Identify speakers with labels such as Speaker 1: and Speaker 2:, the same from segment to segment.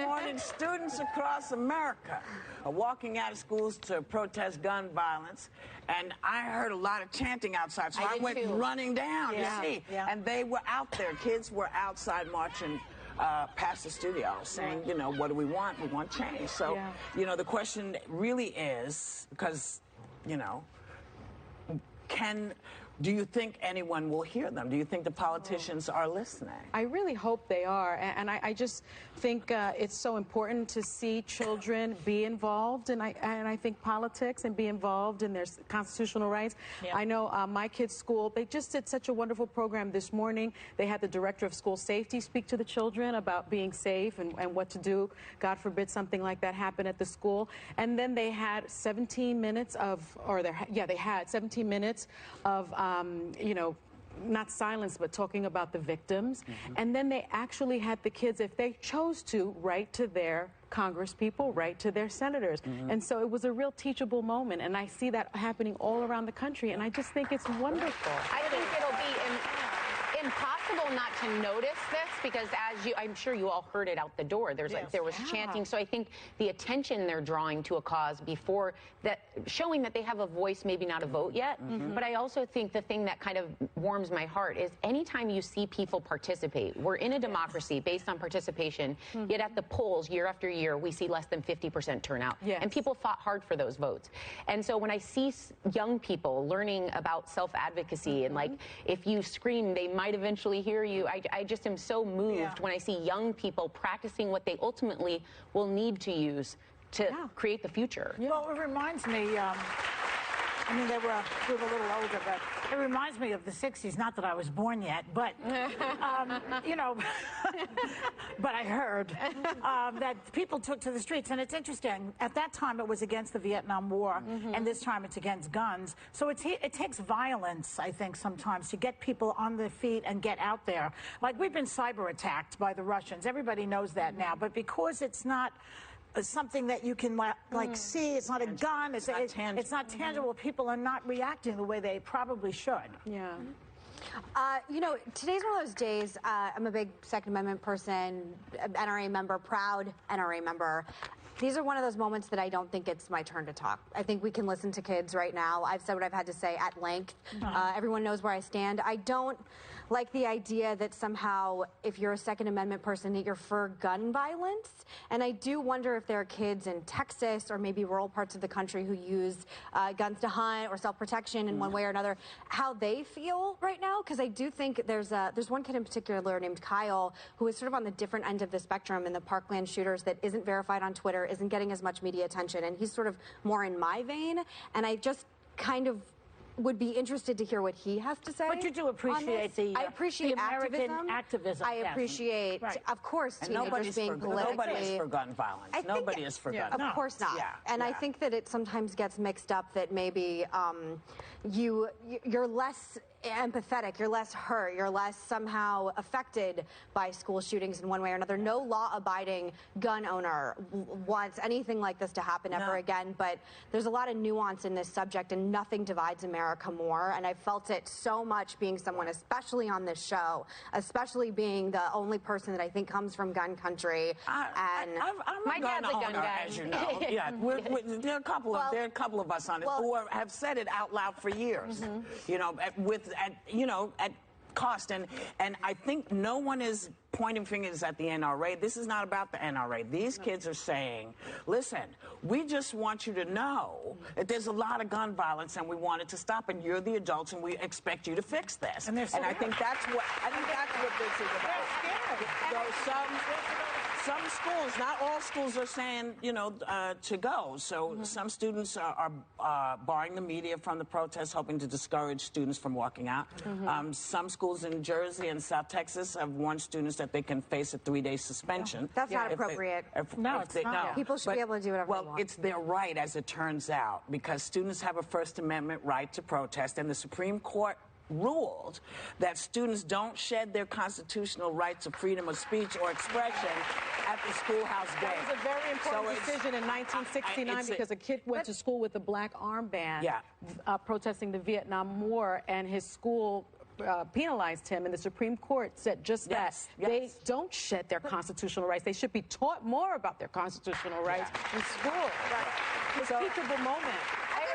Speaker 1: morning, students across America are walking out of schools to protest gun violence, and I heard a lot of chanting outside, so I went running down to see. And they were out there. Kids were outside marching past the studio saying, you know, what do we want? We want change. So, you know, the question really is, because, you know, do you think anyone will hear them? Do you think the politicians are listening?
Speaker 2: I really hope they are, and I just think it's so important to see children be involved, and I think politics and be involved in their constitutional rights. I know my kids' school, they just did such a wonderful program this morning. They had the director of school safety speak to the children about being safe and what to do. God forbid something like that happen at the school. And then they had 17 minutes of, they had 17 minutes of you know, not silence, but talking about the victims. And then they actually had the kids, if they chose to, write to their congresspeople, write to their senators. And so it was a real teachable moment, and I see that happening all around the country, and I just think it's wonderful.
Speaker 3: I think it'll be impossible not to notice this, because I'm sure you all heard it out the door. There was chanting. So I think the attention they're drawing to a cause before that, showing that they have a voice, maybe not a vote yet. But I also think the thing that kind of warms my heart is anytime you see people participate, we're in a democracy based on participation, yet at the polls year after year, we see less than 50% turnout. And people fought hard for those votes. And so when I see young people learning about self-advocacy and like, if you scream, they might eventually hear you. I just am so moved when I see young people practicing what they ultimately will need to use to create the future.
Speaker 4: Well, it reminds me, I mean, we were a little older, but it reminds me of the 60s. Not that I was born yet, but, you know, but I heard that people took to the streets. And it's interesting. At that time, it was against the Vietnam War, and this time it's against guns. So it takes violence, I think, sometimes to get people on their feet and get out there. Like, we've been cyber attacked by the Russians. Everybody knows that now. But because it's not something that you can like see, it's not a gun, it's not tangible, people are not reacting the way they probably should.
Speaker 5: You know, today's one of those days. I'm a big Second Amendment person, NRA member, proud NRA member. These are one of those moments that I don't think it's my turn to talk. I think we can listen to kids right now. I've said what I've had to say at length. Everyone knows where I stand. I don't like the idea that somehow, if you're a Second Amendment person, that you're for gun violence. And I do wonder if there are kids in Texas or maybe rural parts of the country who use guns to hunt or self-protection in one way or another, how they feel right now. Because I do think there's one kid in particular named Kyle who is sort of on the different end of the spectrum in the Parkland shooters that isn't verified on Twitter, isn't getting as much media attention, and he's sort of more in my vein. And I just kind of would be interested to hear what he has to say.
Speaker 4: But you do appreciate
Speaker 5: I appreciate
Speaker 4: the American activism.
Speaker 5: I appreciate, of course, teenagers being politically.
Speaker 1: Nobody's for gun violence. Nobody is for gun violence.
Speaker 5: Of course not. And I think that it sometimes gets mixed up that maybe you're less empathetic, you're less hurt, you're less somehow affected by school shootings in one way or another. No law-abiding gun owner wants anything like this to happen ever again, but there's a lot of nuance in this subject, and nothing divides America more, and I felt it so much being someone, especially on this show, especially being the only person that I think comes from gun country.
Speaker 3: My dad's a gun guy,
Speaker 1: as you know. There are a couple of us on it who have said it out loud for years. You know, at cost, and I think no one is pointing fingers at the NRA. This is not about the NRA. These kids are saying, listen, we just want you to know that there's a lot of gun violence and we want it to stop, and you're the adults and we expect you to fix this. And I think that's what this is about. Some schools, not all schools are saying, you know, to go. So some students are barring the media from the protests, hoping to discourage students from walking out. Some schools in Jersey and South Texas have warned students that they can face a 3-day suspension.
Speaker 5: That's not appropriate.
Speaker 4: No, it's not.
Speaker 5: People should be able to do whatever they want.
Speaker 1: Well, it's their right, as it turns out, because students have a First Amendment right to protest, and the Supreme Court ruled that students don't shed their constitutional rights of freedom of speech or expression at the schoolhouse gate.
Speaker 2: That was a very important decision in 1969 because a kid went to school with a black armband protesting the Vietnam War, and his school penalized him, and the Supreme Court said just that. They don't shed their constitutional rights. They should be taught more about their constitutional rights in school. It's a teachable moment.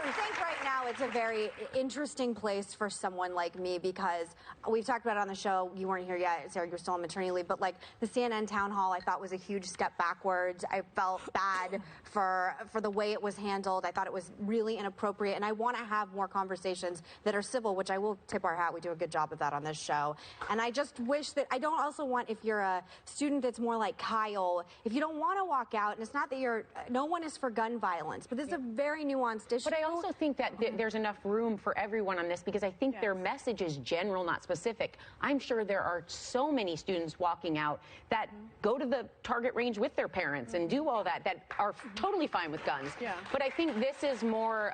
Speaker 5: I think right now it's a very interesting place for someone like me because we've talked about it on the show. You weren't here yet, Sarah, you were still on maternity leave, but like the CNN town hall I thought was a huge step backwards. I felt bad for the way it was handled. I thought it was really inappropriate, and I want to have more conversations that are civil, which I will tip our hat. We do a good job of that on this show. And I just wish that, I don't also want, if you're a student that's more like Kyle, if you don't want to walk out, and it's not that you're, no one is for gun violence, but this is a very nuanced issue.
Speaker 3: But I also think that there's enough room for everyone on this because I think their message is general, not specific. I'm sure there are so many students walking out that go to the target range with their parents and do all that are totally fine with guns. But I think this is more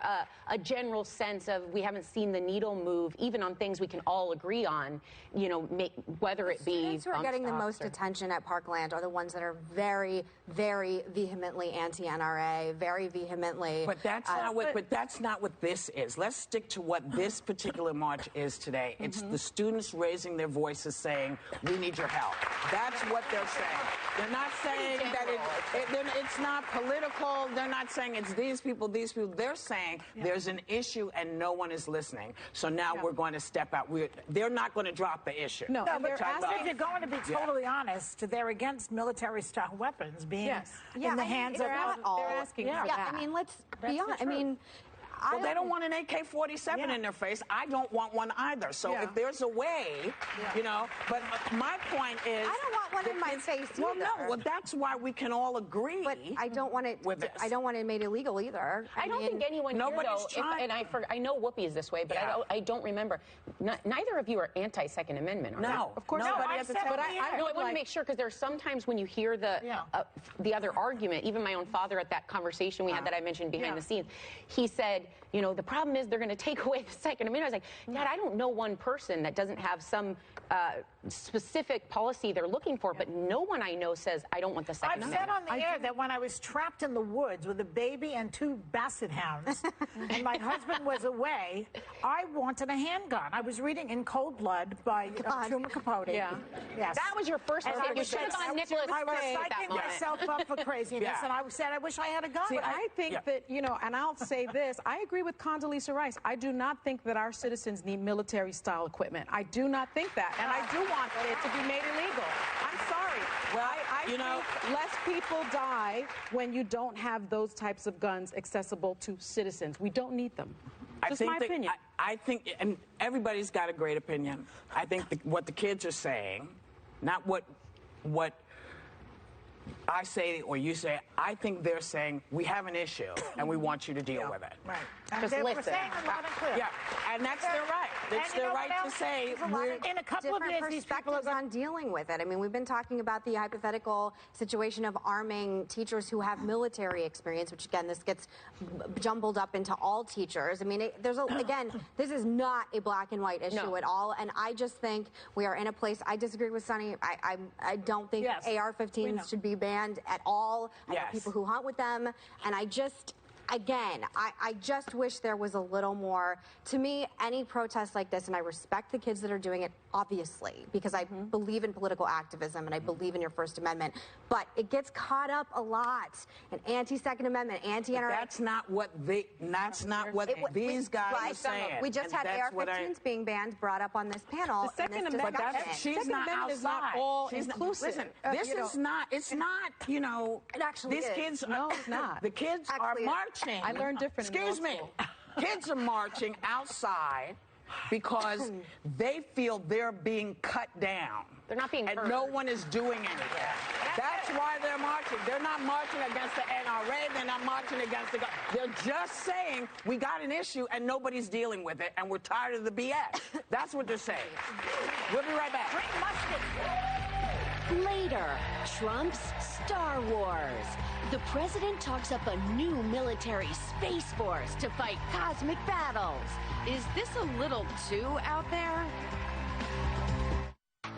Speaker 3: a general sense of we haven't seen the needle move, even on things we can all agree on, you know, whether it be
Speaker 5: students who are getting the most attention at Parkland are the ones that are very, very vehemently anti-NRA, very vehemently.
Speaker 1: But that's not what this is. Let's stick to what this particular march is today. It's the students raising their voices saying, we need your help. That's what they're saying. They're not saying that it's not political. They're not saying it's these people, these people. They're saying there's an issue and no one is listening. So now we're going to step out. They're not going to drop the issue.
Speaker 4: No, but if you're going to be totally honest, they're against military-style weapons being in the hands of
Speaker 5: all.
Speaker 2: They're asking for that.
Speaker 5: I mean, let's be honest. I mean,
Speaker 1: well, they don't want an AK-47 in their face. I don't want one either. So if there's a way, you know. But my point is,
Speaker 5: I don't want one in my face either.
Speaker 1: Well, no. Well, that's why we can all agree.
Speaker 5: But I don't want it. I don't want it made illegal either.
Speaker 3: I don't think anyone here,
Speaker 1: trying.
Speaker 3: I know Whoopi is this way, but I don't remember. Neither of you are anti-Second Amendment, are you?
Speaker 2: Of course
Speaker 4: not.
Speaker 2: Nobody at the time.
Speaker 3: But I want to make sure because there's sometimes when you hear the other argument. Even my own father at that conversation we had that I mentioned behind the scenes, he said, you know, the problem is they're going to take away the Second Amendment. I was like, Dad, I don't know one person that doesn't have some specific policy they're looking for, but no one I know says, I don't want the Second Amendment.
Speaker 4: I've said on the air that when I was trapped in the woods with a baby and 2 basset hounds, and my husband was away, I wanted a handgun. I was reading In Cold Blood by Truman Capote. Yes.
Speaker 3: That was your first mistake. You should have gone Nicholas
Speaker 4: I was
Speaker 3: Sparks at that
Speaker 4: psyching
Speaker 3: moment.
Speaker 4: myself up for craziness, and I said, I wish I had a gun.
Speaker 2: See, I think that, you know, and I'll say this, I agree with Condoleezza Rice. I do not think that our citizens need military-style equipment. I do not think that. And I do want it to be made illegal. I'm sorry. Well, I think less people die when you don't have those types of guns accessible to citizens. We don't need them. Just my opinion.
Speaker 1: I think, and everybody's got a great opinion. I think what the kids are saying, not what I say or you say, I think they're saying we have an issue and we want you to deal with it.
Speaker 4: Right.
Speaker 3: Just
Speaker 4: We're
Speaker 3: listen.
Speaker 4: saying it loud and clear.
Speaker 1: Yeah, and that's their right. It's their right to say.
Speaker 4: In a couple of years, these people are
Speaker 5: perspectives on dealing with it. I mean, we've been talking about the hypothetical situation of arming teachers who have military experience, which again, this gets jumbled up into all teachers. I mean, again, this is not a black and white issue at all. And I just think we are in a place. I disagree with Sonny. I don't think AR-15s should be banned at all. I know people who hunt with them, and I just wish there was a little more. To me, any protest like this, and I respect the kids that are doing it, obviously, because I believe in political activism and I believe in your First Amendment, but it gets caught up a lot in anti-Second Amendment, anti-NRA.
Speaker 1: That's not what these guys are saying.
Speaker 5: We just had AR-15s being banned, brought up on this panel.
Speaker 2: The Second Amendment,
Speaker 1: she's not outside.
Speaker 2: Is not all inclusive.
Speaker 1: Listen, this is not. It's not. You know,
Speaker 5: it actually
Speaker 1: these
Speaker 5: is.
Speaker 1: kids.
Speaker 2: No, it's not.
Speaker 1: The kids are marching.
Speaker 2: I learned different.
Speaker 1: Excuse me. Kids are marching outside because they feel they're being cut down.
Speaker 3: They're not being heard.
Speaker 1: And no one is doing anything. That's why they're marching. They're not marching against the NRA. They're not marching against the... They're just saying, we got an issue and nobody's dealing with it, and we're tired of the BS. That's what they're saying. We'll be right back.
Speaker 6: Later, Trump's Star Wars. The president talks up a new military space force to fight cosmic battles. Is this a little too out there?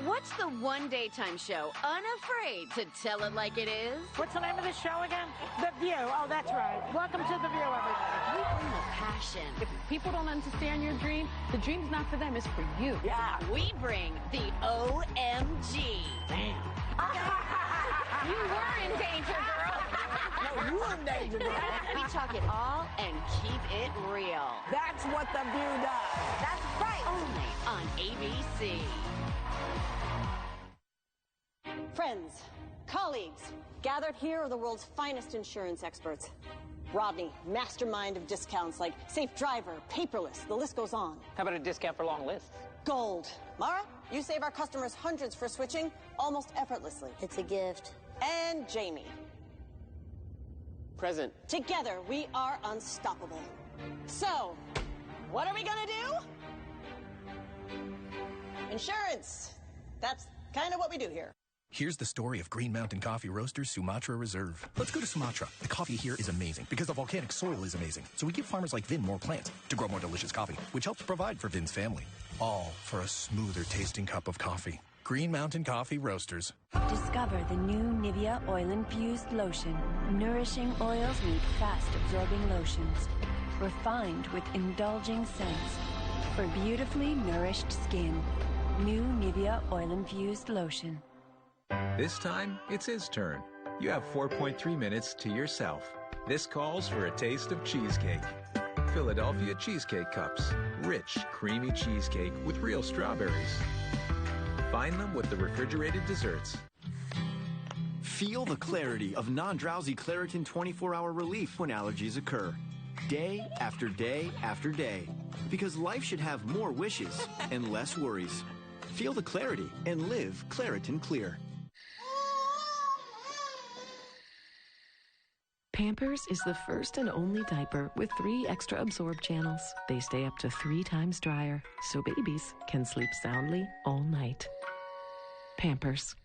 Speaker 6: What's the one daytime show unafraid to tell it like it is?
Speaker 4: What's the name of the show again? The View. Oh, that's right. Welcome to The View, everybody.
Speaker 6: We bring the passion.
Speaker 2: If people don't understand your dream, the dream's not for them, it's for you.
Speaker 1: Yeah.
Speaker 6: We bring the OMG.
Speaker 1: Damn.
Speaker 3: You were in danger, girl.
Speaker 1: No, you in danger, girl.
Speaker 6: We talk it all and keep it real.
Speaker 1: That's what The View does.
Speaker 5: That's right.
Speaker 6: Only on ABC.
Speaker 7: Friends, colleagues, gathered here are the world's finest insurance experts. Rodney, mastermind of discounts like Safe Driver, Paperless, the list goes on.
Speaker 8: How about a discount for long lists?
Speaker 7: Gold. Mara, you save our customers hundreds for switching almost effortlessly.
Speaker 9: It's a gift.
Speaker 7: And Jamie.
Speaker 8: Present.
Speaker 7: Together, we are unstoppable. So, what are we gonna do? Insurance. That's kind of what we do here.
Speaker 10: Here's the story of Green Mountain Coffee Roasters Sumatra Reserve. Let's go to Sumatra. The coffee here is amazing because the volcanic soil is amazing. So we give farmers like Vin more plants to grow more delicious coffee, which helps provide for Vin's family. All for a smoother tasting cup of coffee. Green Mountain Coffee Roasters.
Speaker 11: Discover the new Nivea oil-infused lotion. Nourishing oils meet fast-absorbing lotions. Refined with indulging scents. For beautifully nourished skin. New Nivea oil-infused lotion.
Speaker 12: This time, it's his turn. You have 4.3 minutes to yourself. This calls for a taste of cheesecake. Philadelphia Cheesecake Cups. Rich, creamy cheesecake with real strawberries. Find them with the refrigerated desserts.
Speaker 13: Feel the clarity of non-drowsy Claritin 24-hour relief when allergies occur. Day after day after day. Because life should have more wishes and less worries. Feel the clarity and live Claritin Clear.
Speaker 14: Pampers is the first and only diaper with 3 extra absorb channels. They stay up to 3 times drier, so babies can sleep soundly all night. Pampers.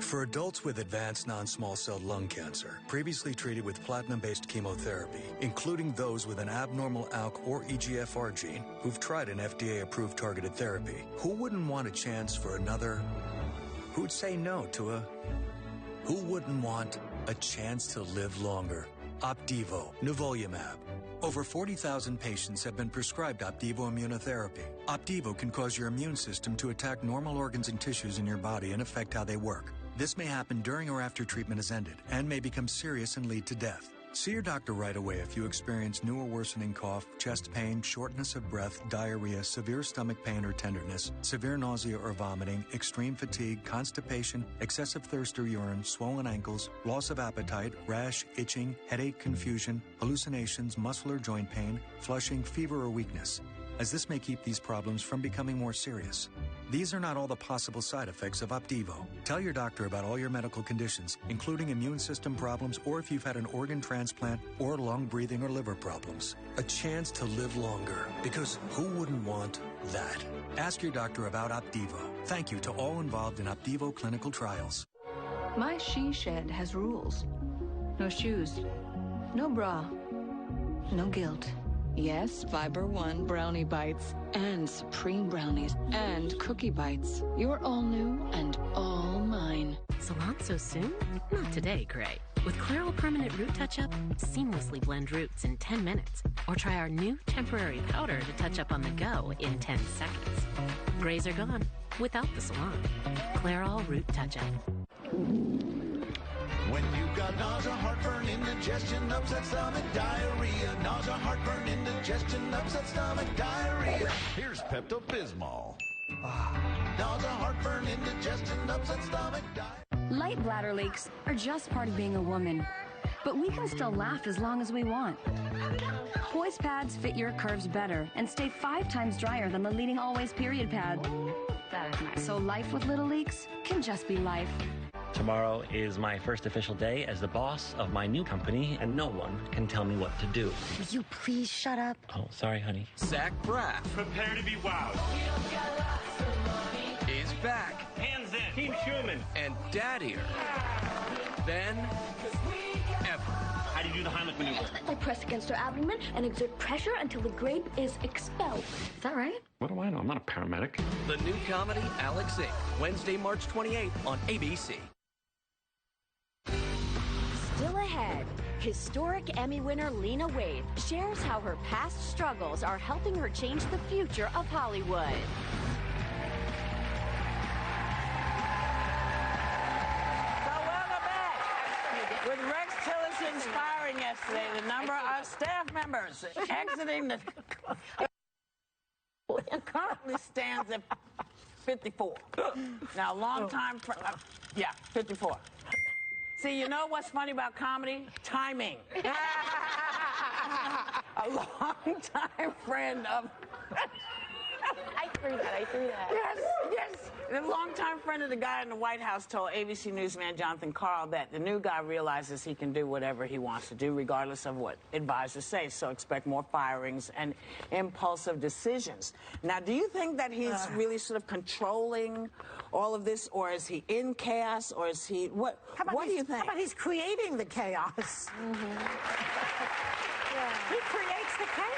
Speaker 15: For adults with advanced non-small cell lung cancer, previously treated with platinum-based chemotherapy, including those with an abnormal ALK or EGFR gene who've tried an FDA-approved targeted therapy, who wouldn't want a chance for another? Who'd say no to a... Who wouldn't want a chance to live longer? Opdivo, nivolumab. Over 40,000 patients have been prescribed Opdivo immunotherapy. Opdivo can cause your immune system to attack normal organs and tissues in your body and affect how they work. This may happen during or after treatment has ended and may become serious and lead to death. See your doctor right away if you experience new or worsening cough, chest pain, shortness of breath, diarrhea, severe stomach pain or tenderness, severe nausea or vomiting, extreme fatigue, constipation, excessive thirst or urine, swollen ankles, loss of appetite, rash, itching, headache, confusion, hallucinations, muscle or joint pain, flushing, fever or weakness, as this may keep these problems from becoming more serious. These are not all the possible side effects of Opdivo. Tell your doctor about all your medical conditions, including immune system problems or if you've had an organ transplant or lung, breathing, or liver problems. A chance to live longer, because who wouldn't want that? Ask your doctor about Opdivo. Thank you to all involved in Opdivo clinical trials.
Speaker 16: My she shed has rules. No shoes, no bra, no guilt. Yes, Fiber One Brownie Bites and Supreme Brownies and Cookie Bites. You're all new and all mine.
Speaker 17: Salon so soon? Not today, Gray. With Clairol Permanent Root Touch-Up, seamlessly blend roots in 10 minutes. Or try our new temporary powder to touch up on the go in 10 seconds. Grays are gone without the salon. Clairol Root Touch-Up.
Speaker 18: When you've got nausea, heartburn, indigestion, upset stomach, diarrhea. Nausea, heartburn, indigestion, upset stomach, diarrhea. Here's Pepto-Bismol. Nausea, heartburn, indigestion, upset stomach, diarrhea.
Speaker 19: Light bladder leaks are just part of being a woman, but we can still laugh as long as we want. Poise pads fit your curves better and stay 5 times drier than the leading Always period pad.
Speaker 16: That is nice.
Speaker 19: So life with little leaks can just be life.
Speaker 20: Tomorrow is my first official day as the boss of my new company, and no one can tell me what to do.
Speaker 19: Will you please shut up?
Speaker 20: Oh, sorry, honey.
Speaker 21: Zach Braff.
Speaker 22: Prepare to be wowed.
Speaker 21: Is back.
Speaker 22: Hands in. Team Schumann.
Speaker 21: And daddier than ever.
Speaker 22: How do you do
Speaker 8: do the Heimlich maneuver.
Speaker 6: I press against her abdomen and exert pressure until the grape is expelled. Is that right?
Speaker 8: What do I know? I'm not a paramedic.
Speaker 9: The new comedy, Alex Inc., Wednesday, March 28th on ABC.
Speaker 6: Still ahead, historic Emmy winner Lena Waithe shares how her past struggles are helping her change the future of Hollywood.
Speaker 1: With Rex Tillerson firing yesterday, the number of staff members exiting the currently stands at 54. Now, long-time, 54. See, you know what's funny about comedy? Timing. A long-time friend of...
Speaker 3: I threw that.
Speaker 1: Yes. A longtime friend of the guy in the White House told ABC newsman Jonathan Karl that the new guy realizes he can do whatever he wants to do, regardless of what advisors say. So expect more firings and impulsive decisions. Now, do you think that he's really sort of controlling all of this, or is he in chaos, or is he what do you think?
Speaker 4: How about he's creating the chaos? He creates the chaos.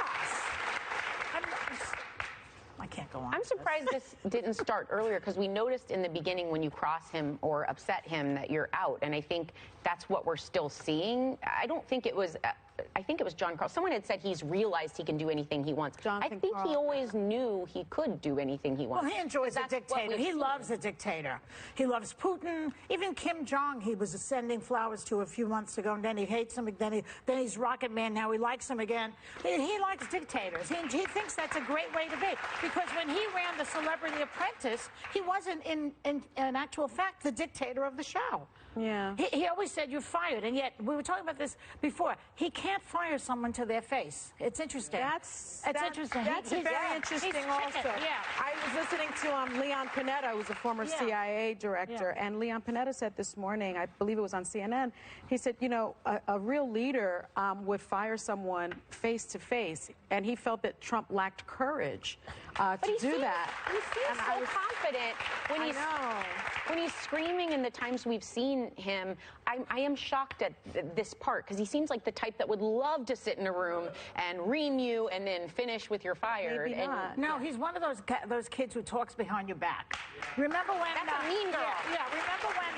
Speaker 4: I can't go on.
Speaker 3: I'm surprised this didn't start earlier, because we noticed in the beginning when you cross him or upset him that you're out, and I think that's what we're still seeing. I don't think it was. I think it was John Karl. Someone had said he's realized he can do anything he wants. I think he always knew he could do anything he wants.
Speaker 4: Well, he enjoys a dictator. He loves a dictator. He loves Putin. Even Kim Jong, he was sending flowers to a few months ago, and then he hates him. Then he's Rocket Man. Now he likes him again. He likes dictators. He thinks that's a great way to be. Because when he ran the Celebrity Apprentice, he wasn't in actual fact the dictator of the show.
Speaker 2: Yeah.
Speaker 4: He always said you're fired, and yet we were talking about this before. He can't fire someone to their face. It's interesting.
Speaker 2: That's
Speaker 4: interesting.
Speaker 2: That's very interesting. Also, I was listening to Leon Panetta, who's a former CIA director, and Leon Panetta said this morning, I believe it was on CNN, he said, you know, a real leader would fire someone face to face, and he felt that Trump lacked courage to do that.
Speaker 3: He seems so confident when he's screaming in the times we've seen him. I am shocked at this part, because he seems like the type that would love to sit in a room and ream you and then finish with your fired.
Speaker 4: Maybe not. No, he's one of those kids who talks behind your back. Remember when?
Speaker 3: That's a mean girl.
Speaker 4: Yeah. Remember when?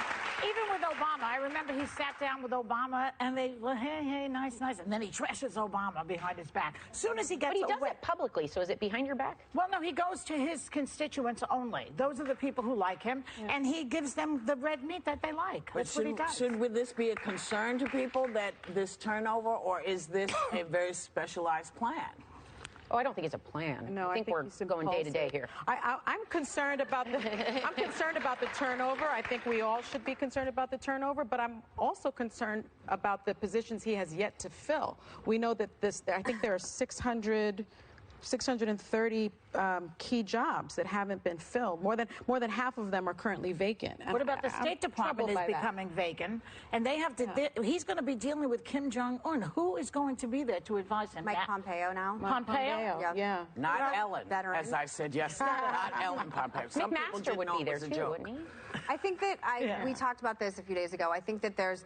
Speaker 4: Even with Obama, I remember he sat down with Obama and they, well, hey, nice, and then he trashes Obama behind his back. Soon as he gets
Speaker 3: But he does it publicly, so is it behind your back?
Speaker 4: Well, no, he goes to his constituents only. Those are the people who like him, and he gives them the red meat that they like. That's what he does.
Speaker 1: Would this be a concern to people, that this turnover, or is this a very specialized plan?
Speaker 3: Oh, I don't think it's a plan.
Speaker 2: No,
Speaker 3: I think we're going day to day here.
Speaker 2: I'm concerned about the turnover. I think we all should be concerned about the turnover, but I'm also concerned about the positions he has yet to fill. We know that I think there are 630 key jobs that haven't been filled. More than half of them are currently vacant.
Speaker 4: What about the State Department is becoming vacant, and they have to. He's going to be dealing with Kim Jong-un. Who is going to be there to advise him?
Speaker 5: Mike Pompeo now.
Speaker 4: Pompeo?
Speaker 2: Yeah.
Speaker 1: Not Ellen, as I said yesterday. Not Ellen Pompeo. Some people
Speaker 3: McMaster would be there
Speaker 1: too,
Speaker 3: wouldn't he?
Speaker 5: I think that we talked about this a few days ago. I think that there's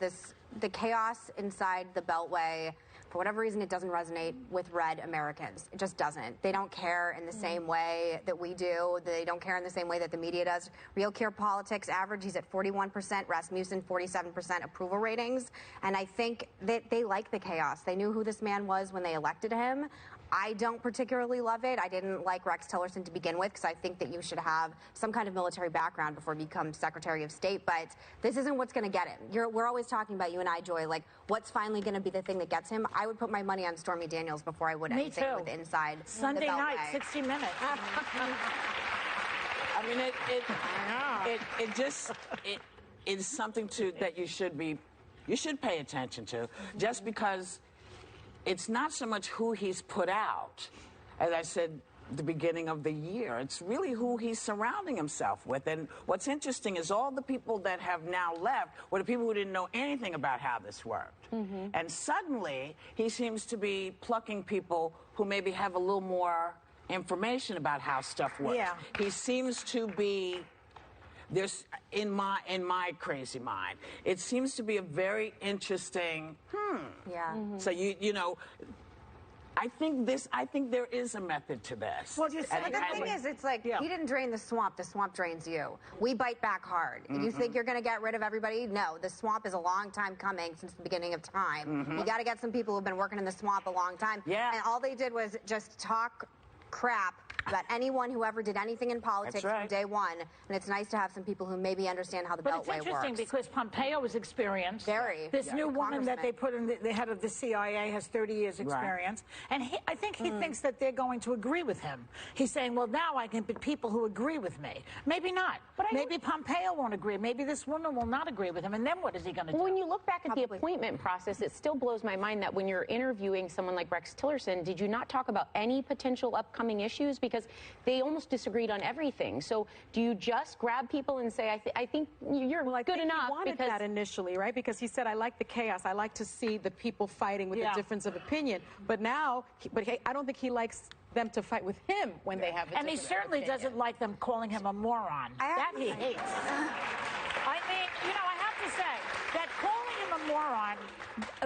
Speaker 5: the chaos inside the Beltway. For whatever reason, it doesn't resonate with red Americans. It just doesn't. They don't care in the same way that we do. They don't care in the same way that the media does. Real Clear Politics average, he's at 41%. Rasmussen, 47% approval ratings. And I think that they like the chaos. They knew who this man was when they elected him. I don't particularly love it. I didn't like Rex Tillerson to begin with, because I think that you should have some kind of military background before you become Secretary of State. But this isn't what's going to get him. We're always talking about, you and I, Joy, like what's finally going to be the thing that gets him. I would put my money on Stormy Daniels before I would anything with inside
Speaker 4: Sunday
Speaker 5: the
Speaker 4: night,
Speaker 5: Beltway.
Speaker 4: 60 Minutes.
Speaker 1: I mean, it just is something that you should pay attention to, just because it's not so much who he's put out, as I said at the beginning of the year. It's really who he's surrounding himself with. And what's interesting is all the people that have now left were the people who didn't know anything about how this worked. And suddenly, he seems to be plucking people who maybe have a little more information about how stuff works.
Speaker 4: Yeah.
Speaker 1: He seems to be there's in my crazy mind, it seems to be a very interesting.
Speaker 5: Yeah.
Speaker 1: So you know. I think there is a method to this.
Speaker 4: Well, the
Speaker 5: thing is, it's like, he didn't drain the swamp drains you. We bite back hard. You think you're going to get rid of everybody? No, the swamp is a long time coming, since the beginning of time. You got to get some people who've been working in the swamp a long time.
Speaker 1: Yeah.
Speaker 5: And all they did was just talk crap about anyone who ever did anything in politics from day one. And it's nice to have some people who maybe understand how the Beltway works.
Speaker 4: But it's interesting because Pompeo is experienced. This new woman that they put in the head of the CIA has 30 years experience. And I think he thinks that they're going to agree with him. He's saying, well, now I can put people who agree with me. Maybe not. But maybe Pompeo won't agree. Maybe this woman will not agree with him. And then what is he going to do?
Speaker 3: When you look back at the appointment process, it still blows my mind that when you're interviewing someone like Rex Tillerson, did you not talk about any potential upcoming issues? Because they almost disagreed on everything. So do you just grab people and say, I think you're good enough?
Speaker 2: He wanted that initially, right? Because he said, I like the chaos. I like to see the people fighting with a difference of opinion. But now, I don't think he likes them to fight with him when they have a difference of opinion.
Speaker 4: And he certainly doesn't like them calling him a moron. That he hates. I mean, you know, I have to say that calling him a moron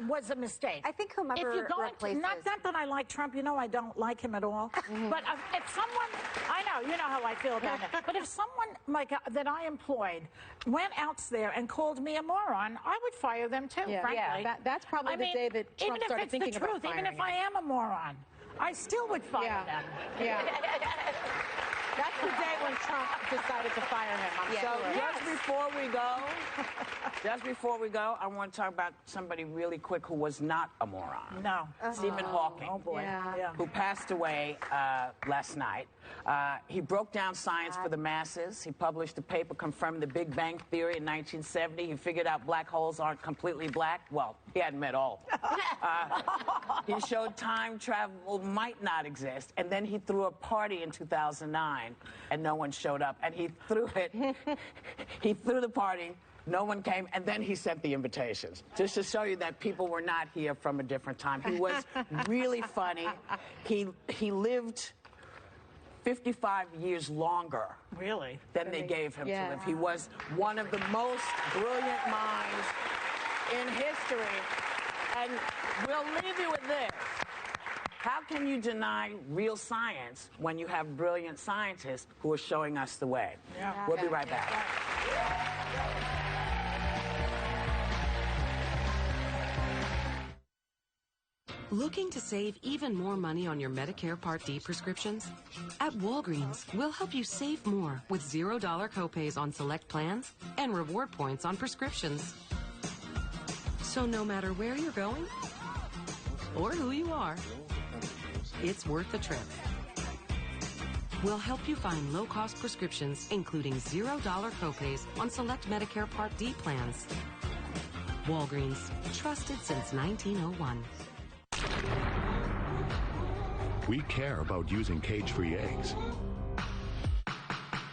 Speaker 4: was a mistake.
Speaker 5: I think whomever
Speaker 4: if you're going
Speaker 5: replaces...
Speaker 4: not that I like Trump, you know I don't like him at all. But if someone, I know, you know how I feel about it. But if someone like that I employed went out there and called me a moron, I would fire them too, frankly.
Speaker 2: Yeah, that's probably the day that Trump started thinking about firing
Speaker 4: even if I am a moron, I still would fire them.
Speaker 2: Yeah. That's the day when Trump decided to fire him.
Speaker 1: Just before we go, I want to talk about somebody really quick who was not a moron.
Speaker 4: No.
Speaker 1: Stephen Hawking.
Speaker 4: Oh, boy.
Speaker 1: Who passed away last night. He broke down science for the masses. He published a paper confirming the Big Bang Theory in 1970. He figured out black holes aren't completely black. Well, he hadn't met all. He showed time travel might not exist. And then he threw a party in 2009, and no one showed up. And he threw the party. No one came, and then he sent the invitations, just to show you that people were not here from a different time. He was really funny. He lived 55 years longer than they gave him to live. He was one of the most brilliant minds in history. And we'll leave you with this. How can you deny real science when you have brilliant scientists who are showing us the way? We'll be right back.
Speaker 14: Looking to save even more money on your Medicare Part D prescriptions? At Walgreens, we'll help you save more with $0 copays on select plans and reward points on prescriptions. So no matter where you're going or who you are, it's worth the trip. We'll help you find low-cost prescriptions, including $0 copays on select Medicare Part D plans. Walgreens, trusted since 1901.
Speaker 8: We care about using cage-free eggs.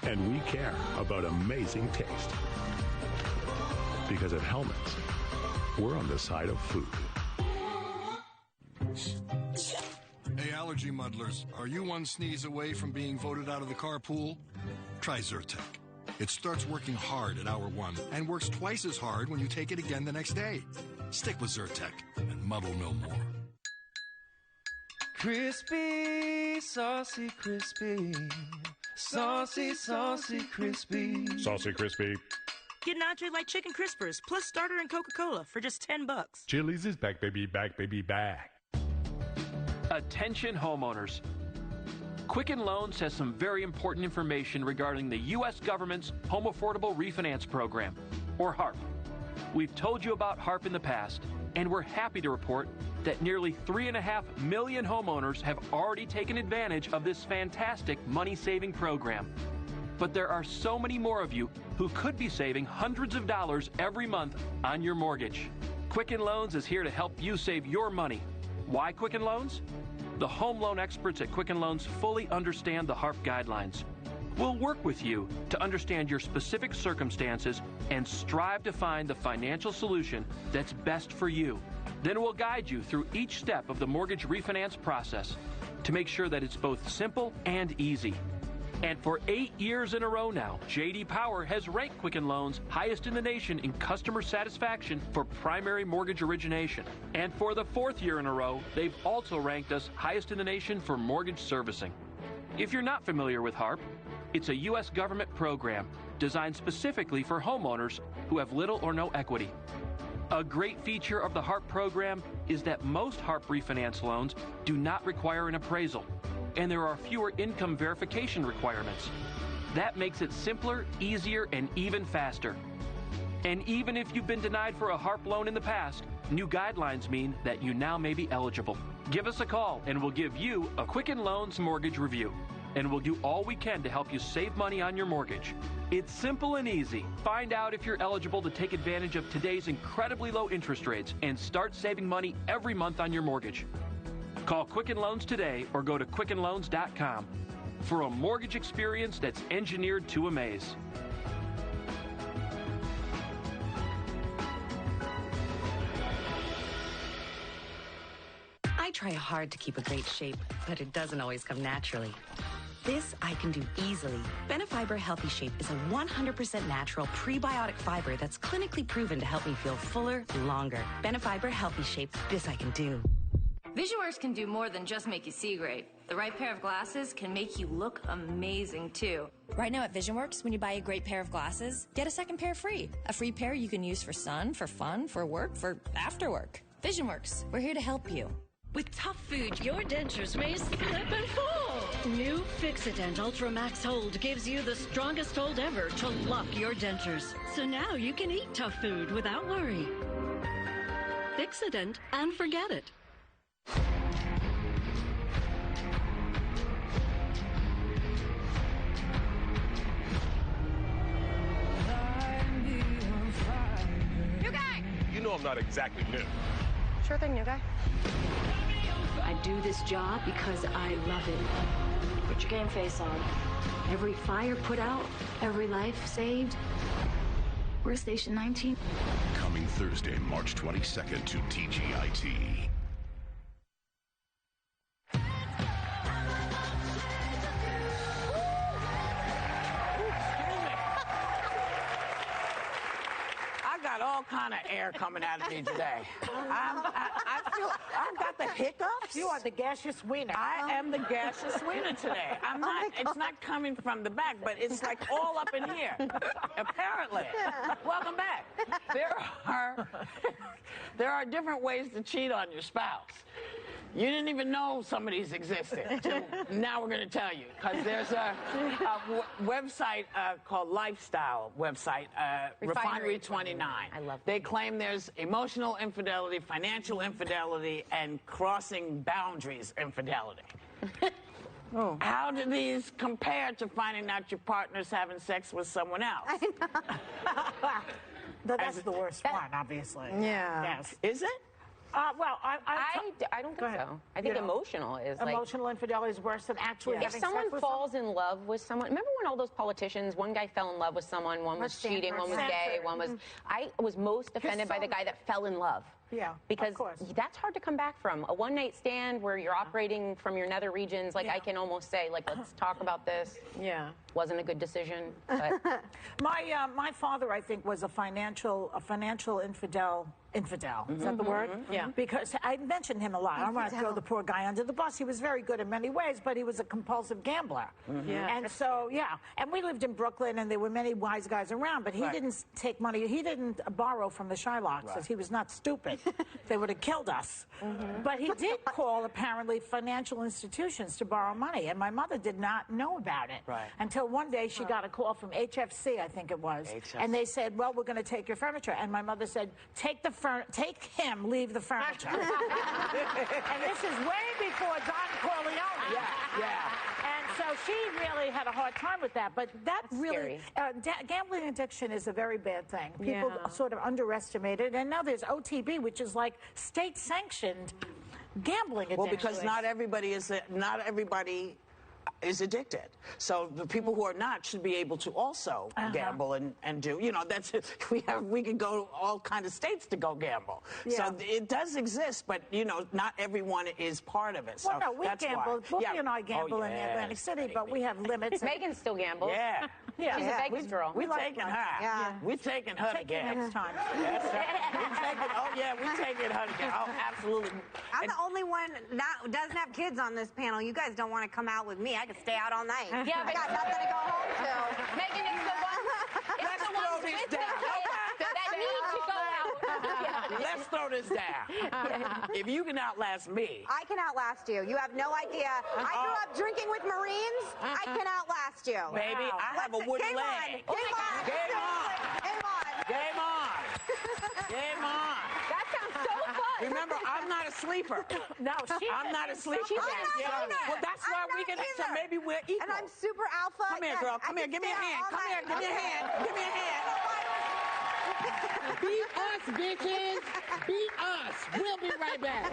Speaker 8: And we care about amazing taste. Because at Hellmann's, we're on the side of food.
Speaker 22: Hey, allergy muddlers, are you one sneeze away from being voted out of the carpool? Try Zyrtec. It starts working hard at hour 1 and works twice as hard when you take it again the next day. Stick with Zyrtec and muddle no more.
Speaker 23: Crispy, saucy, crispy. Saucy, saucy, crispy.
Speaker 8: Saucy crispy.
Speaker 24: Get an entree like Chicken Crispers, plus starter and Coca-Cola for just $10.
Speaker 8: Chili's is back, baby, back, baby, back.
Speaker 25: Attention homeowners. Quicken Loans has some very important information regarding the U.S. government's Home Affordable Refinance Program, or HARP. We've told you about HARP in the past, and we're happy to report that nearly 3.5 million homeowners have already taken advantage of this fantastic money-saving program. But there are so many more of you who could be saving hundreds of dollars every month on your mortgage. Quicken Loans is here to help you save your money. Why Quicken Loans? The home loan experts at Quicken Loans fully understand the HARP guidelines. We'll work with you to understand your specific circumstances and strive to find the financial solution that's best for you. Then we'll guide you through each step of the mortgage refinance process to make sure that it's both simple and easy. And for 8 years in a row now, J.D. Power has ranked Quicken Loans highest in the nation in customer satisfaction for primary mortgage origination. And for the 4th year in a row, they've also ranked us highest in the nation for mortgage servicing. If you're not familiar with HARP, it's a U.S. government program designed specifically for homeowners who have little or no equity. A great feature of the HARP program is that most HARP refinance loans do not require an appraisal, and there are fewer income verification requirements. That makes it simpler, easier, and even faster. And even if you've been denied for a HARP loan in the past, new guidelines mean that you now may be eligible. Give us a call and we'll give you a Quicken Loans mortgage review. And we'll do all we can to help you save money on your mortgage. It's simple and easy. Find out if you're eligible to take advantage of today's incredibly low interest rates and start saving money every month on your mortgage. Call Quicken Loans today or go to QuickenLoans.com for a mortgage experience that's engineered to amaze.
Speaker 7: I try hard to keep a great shape, but it doesn't always come naturally. This I can do easily. Benefiber Healthy Shape is a 100% natural prebiotic fiber that's clinically proven to help me feel fuller longer. Benefiber Healthy Shape, this I can do.
Speaker 10: VisionWorks can do more than just make you see great. The right pair of glasses can make you look amazing, too.
Speaker 11: Right now at VisionWorks, when you buy a great pair of glasses, get a second pair free. A free pair you can use for sun, for fun, for work, for after work. VisionWorks, we're here to help you.
Speaker 12: With tough food, your dentures may slip and fall. New Fixodent Ultra Max Hold gives you the strongest hold ever to lock your dentures. So now you can eat tough food without worry. Fixodent and forget it.
Speaker 10: New guy!
Speaker 8: You know I'm not exactly new.
Speaker 3: Sure thing, new guy.
Speaker 13: I do this job because I love it. Put your game face on. Every fire put out, every life saved. We're Station 19.
Speaker 18: Coming Thursday, March 22nd to TGIT.
Speaker 1: All kind of air coming out of me today. I feel I've got the hiccups.
Speaker 4: You are the gaseous wiener.
Speaker 1: I am the gaseous wiener today. I'm not. It's not coming from the back, but it's like all up in here. Apparently. Welcome back. There are different ways to cheat on your spouse. You didn't even know some of these existed. Now we're going to tell you, because there's a website called Lifestyle website, Refinery 29.
Speaker 3: I love
Speaker 1: They claim there's emotional infidelity, financial infidelity, and crossing boundaries infidelity. How do these compare to finding out your partner's having sex with someone else?
Speaker 4: That's the worst one, obviously.
Speaker 1: Yeah.
Speaker 4: Yes.
Speaker 1: Is it?
Speaker 4: Well,
Speaker 3: I don't think so. I think emotional is like...
Speaker 4: Emotional infidelity is worse than actually
Speaker 3: If
Speaker 4: having
Speaker 3: someone
Speaker 4: sex with
Speaker 3: falls in love with someone... Remember when all those politicians, one guy fell in love with someone, one was cheating, one was gay, one was... I was most offended by the guy that fell in love.
Speaker 4: Yeah,
Speaker 3: because that's hard to come back from. A one-night stand where you're operating from your nether regions, like I can almost say, like, let's talk about this.
Speaker 2: Yeah.
Speaker 3: Wasn't a good decision, but...
Speaker 4: My father, I think, was a financial infidel. Is that the word?
Speaker 2: Yeah.
Speaker 4: Because I mentioned him a lot. I don't want to throw the poor guy under the bus. He was very good in many ways, but he was a compulsive gambler.
Speaker 2: Yeah.
Speaker 4: And so, and we lived in Brooklyn, and there were many wise guys around, but he didn't take money. He didn't borrow from the Shylocks. He was not stupid. They would have killed us. But he did call, apparently, financial institutions to borrow money, and my mother did not know about it until one day she got a call from HFC, I think it was, and they said, well, we're going to take your furniture. And my mother said, take him, leave the furniture. And this is way before Don Corleone. And so she really had a hard time with that. But that's really, gambling addiction is a very bad thing. People sort of underestimate it. And now there's OTB, which is like state-sanctioned gambling addiction.
Speaker 1: Well, because not everybody is addicted. So the people who are not should be able to also gamble and do, you know, that's, we can go to all kind of states to go gamble.
Speaker 4: Yeah.
Speaker 1: So it does exist, but, you know, not everyone is part of it. So
Speaker 4: Well, no, we
Speaker 1: that's
Speaker 4: gamble.
Speaker 1: why.
Speaker 4: Boogie and I gamble in Atlantic City, but we have limits.
Speaker 3: Megan still gambles.
Speaker 1: Yeah.
Speaker 3: She's a Vegas girl.
Speaker 1: We're taking her.
Speaker 5: Yeah.
Speaker 1: We're taking her to gamble.
Speaker 4: Next time.
Speaker 1: Yes, we're taking her to gamble. Oh, absolutely.
Speaker 5: I'm the only one that doesn't have kids on this panel. You guys don't want to come out with me. I could stay out all night.
Speaker 3: Yeah,
Speaker 5: I got nothing to go home to.
Speaker 3: Megan, it's the one.
Speaker 1: Let's throw this down.
Speaker 3: That need to go out.
Speaker 1: Let's throw this down. If you can outlast me.
Speaker 5: I can outlast you. You have no idea. I grew up drinking with Marines. I can outlast you.
Speaker 1: Baby, I have a wooden leg.
Speaker 5: Game on.
Speaker 1: Game on.
Speaker 5: Game on.
Speaker 1: Game on. Game on.
Speaker 3: That sounds so fun.
Speaker 1: Remember, I'm not a sleeper.
Speaker 4: No,
Speaker 1: I'm not a sleeper. Well, that's why we can. So maybe we're equal.
Speaker 5: And I'm super alpha.
Speaker 1: Come here, girl. Come here. Give me a hand. Come here. Give me a hand. Give me a hand.
Speaker 15: Beat us, bitches. Beat us. We'll be right back.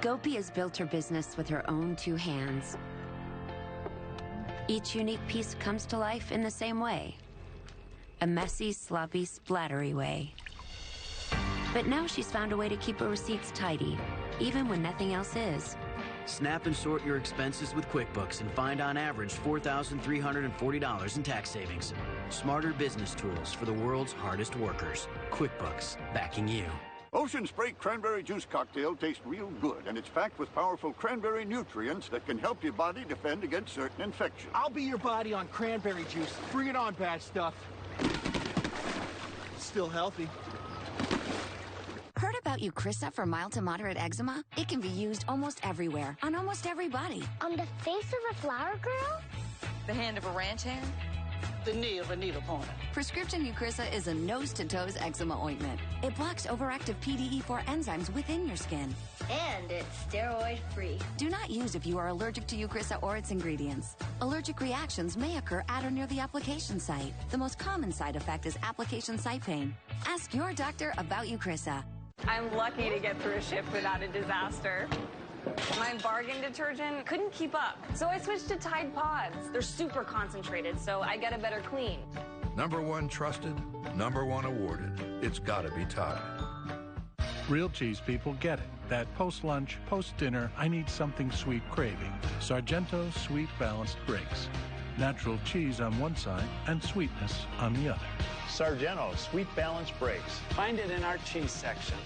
Speaker 6: Gopi has built her business with her own two hands. Each unique piece comes to life in the same way. A messy, sloppy, splattery way. But now she's found a way to keep her receipts tidy, even when nothing else is.
Speaker 16: Snap and sort your expenses with QuickBooks and find on average $4,340 in tax savings. Smarter business tools for the world's hardest workers. QuickBooks, backing you.
Speaker 17: Ocean Spray Cranberry Juice Cocktail tastes real good, and it's packed with powerful cranberry nutrients that can help your body defend against certain infections.
Speaker 21: I'll be your body on cranberry juice. Bring it on, bad stuff. Still healthy.
Speaker 19: Heard about Eucrisa for mild to moderate eczema? It can be used almost everywhere, on almost every body.
Speaker 20: On the face of a flower girl?
Speaker 11: The hand of a ranch hand?
Speaker 15: The knee of a needle pointer.
Speaker 19: Prescription Eucrisa is a nose-to-toes eczema ointment. It blocks overactive PDE4 enzymes within your skin.
Speaker 20: And it's steroid-free.
Speaker 19: Do not use if you are allergic to Eucrisa or its ingredients. Allergic reactions may occur at or near the application site. The most common side effect is application site pain. Ask your doctor about Eucrisa.
Speaker 26: I'm lucky to get through a shift without a disaster. My bargain detergent couldn't keep up, so I switched to Tide Pods. They're super concentrated, so I get a better clean.
Speaker 27: #1 trusted, #1 awarded. It's gotta be Tide.
Speaker 28: Real cheese people get it. That post-lunch, post-dinner, I need something sweet craving. Sargento Sweet Balanced Breaks. Natural cheese on one side and sweetness on the other.
Speaker 29: Sargento Sweet Balanced Breaks. Find it in our cheese section.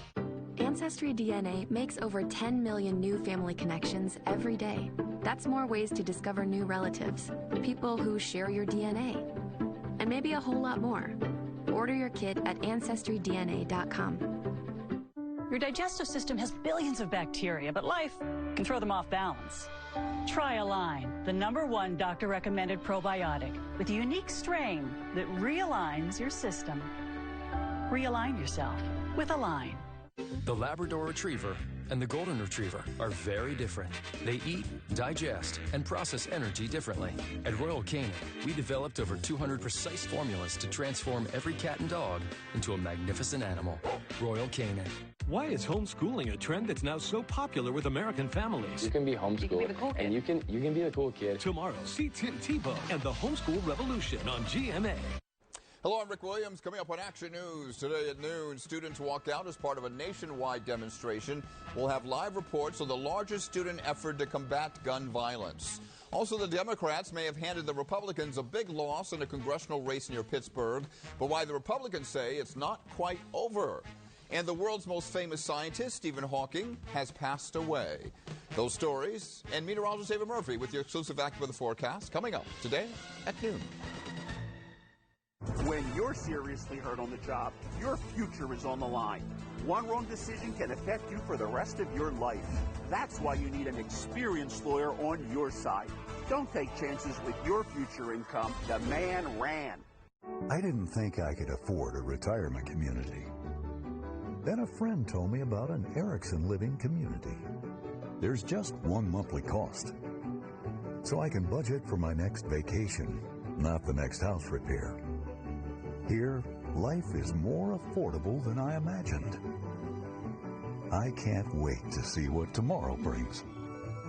Speaker 30: Ancestry DNA makes over 10 million new family connections every day. That's more ways to discover new relatives, people who share your DNA, and maybe a whole lot more. Order your kit at AncestryDNA.com.
Speaker 31: Your digestive system has billions of bacteria, but life can throw them off balance. Try Align, the #1 doctor-recommended probiotic with a unique strain that realigns your system. Realign yourself with Align.
Speaker 32: The Labrador Retriever and the Golden Retriever are very different. They eat, digest, and process energy differently. At Royal Canin, we developed over 200 precise formulas to transform every cat and dog into a magnificent animal. Royal Canin.
Speaker 33: Why is homeschooling a trend that's now so popular with American families?
Speaker 34: You can be homeschooled, and you can be the cool kid.
Speaker 33: Tomorrow, see Tim Tebow and the Homeschool Revolution on GMA.
Speaker 35: Hello, I'm Rick Williams. Coming up on Action News today at noon, students walked out as part of a nationwide demonstration. We'll have live reports of the largest student effort to combat gun violence. Also, the Democrats may have handed the Republicans a big loss in a congressional race near Pittsburgh, but why the Republicans say it's not quite over. And the world's most famous scientist, Stephen Hawking, has passed away. Those stories and meteorologist David Murphy with your exclusive AccuWeather forecast coming up today at noon.
Speaker 36: When you're seriously hurt on the job, your future is on the line. One wrong decision can affect you for the rest of your life. That's why you need an experienced lawyer on your side. Don't take chances with your future income. The man ran.
Speaker 35: I didn't think I could afford a retirement community. Then a friend told me about an Erickson Living Community. There's just one monthly cost. So I can budget for my next vacation, not the next house repair. Here,
Speaker 2: life is more affordable than I imagined. I can't wait to see what tomorrow brings.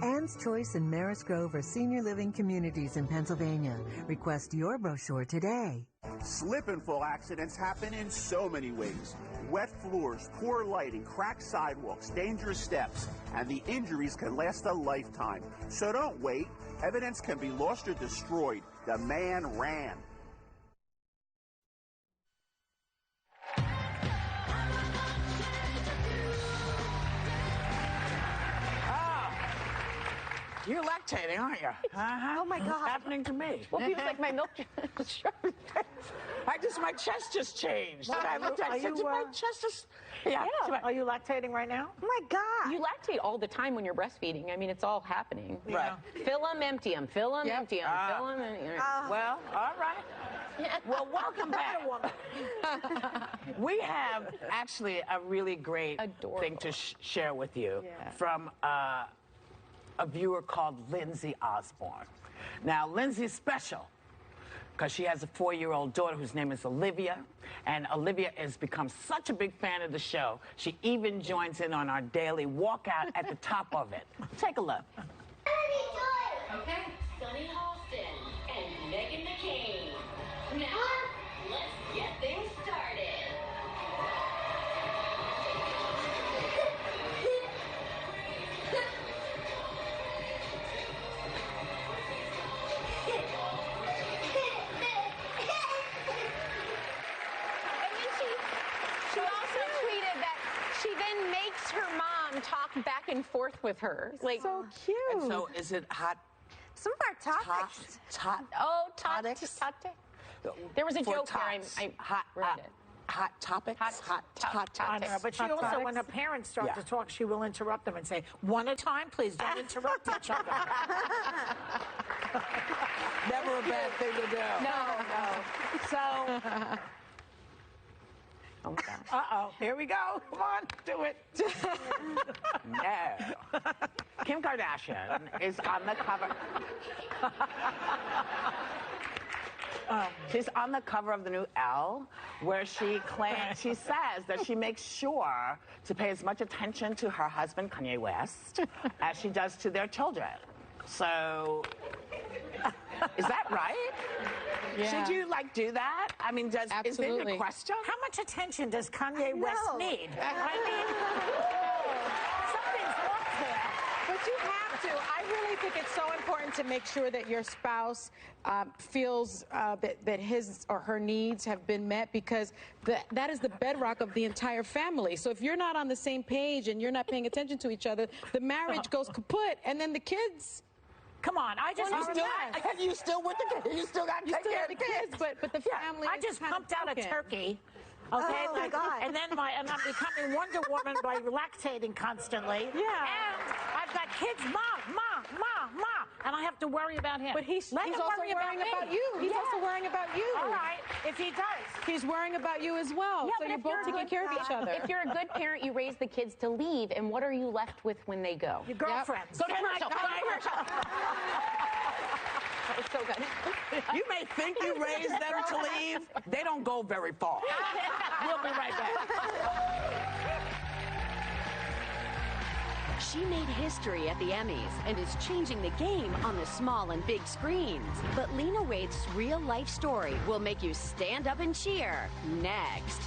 Speaker 3: Ann's Choice and Maris Grove are senior living communities in Pennsylvania. Request your brochure today.
Speaker 36: Slip and fall accidents happen in so many ways. Wet floors, poor lighting, cracked sidewalks, dangerous steps, and the injuries can last a lifetime. So don't wait. Evidence can be lost or destroyed. The man ran.
Speaker 1: You're lactating, aren't you?
Speaker 4: Oh, my God.
Speaker 1: It's happening to me.
Speaker 4: Well, feels like my milk.
Speaker 1: my chest just changed.
Speaker 4: Well,
Speaker 1: I looked at it, my chest is... Yeah.
Speaker 4: Are you lactating right now? Oh, my God.
Speaker 5: You lactate all the time when you're breastfeeding. I mean, it's all happening.
Speaker 1: Right.
Speaker 5: Fill them, empty them. Fill them, empty them. Fill them, empty them.
Speaker 1: Well, all right. Well, welcome back. We have actually a really great thing to share with you from a viewer called Lindsay Osborne. Now, Lindsay's special because she has a 4-year-old daughter whose name is Olivia, and Olivia has become such a big fan of the show, she even joins in on our daily walkout at the top of it. Take a look.
Speaker 20: Okay, Sunny Halston and Meghan McCain. Now, let's get things started.
Speaker 5: She also tweeted that she then makes her mom talk back and forth with her. Like,
Speaker 4: so cute.
Speaker 1: And so is it hot?
Speaker 4: Some of our topics.
Speaker 1: Topics?
Speaker 5: There was a
Speaker 1: For
Speaker 5: joke there.
Speaker 1: tots.
Speaker 5: I
Speaker 1: hot topics? Hot topics.
Speaker 4: I know, but she also, when her parents start to talk, she will interrupt them and say, one at a time, please don't interrupt each other.
Speaker 1: Never a bad thing to do.
Speaker 4: No. So... Uh-oh, here we go. Come on, do it.
Speaker 1: No. Kim Kardashian is on the cover. She's on the cover of the new Elle, where she says that she makes sure to pay as much attention to her husband, Kanye West, as she does to their children. So, is that right?
Speaker 4: Yeah.
Speaker 1: Should you do that? I mean, is there a question?
Speaker 4: How much attention does Kanye West need? I mean, something's wrong there.
Speaker 7: But you have to. I really think it's so important to make sure that your spouse feels that his or her needs have been met, because that is the bedrock of the entire family. So if you're not on the same page and you're not paying attention to each other, the marriage goes kaput, and then the kids...
Speaker 4: Come on, I just...
Speaker 1: You still with the kids? You still got to take care of the kids.
Speaker 7: But the family...
Speaker 4: I just pumped out a turkey. Okay,
Speaker 7: oh my God.
Speaker 4: And then I'm becoming Wonder Woman by lactating constantly.
Speaker 7: Yeah.
Speaker 4: And I've got kids, ma, and I have to worry about him.
Speaker 7: But he's also worrying about you. He's also worrying about you.
Speaker 4: All right, if he does.
Speaker 7: He's worrying about you as well.
Speaker 5: Yeah,
Speaker 7: so you're both taking care of each other.
Speaker 5: If you're a good parent, you raise the kids to leave, and what are you left with when they go?
Speaker 4: Your girlfriends.
Speaker 5: Go to commercial. It's so good.
Speaker 1: You may think you raised them to leave. They don't go very far. We'll be right back.
Speaker 8: She made history at the Emmys and is changing the game on the small and big screens. But Lena Waithe's real-life story will make you stand up and cheer next.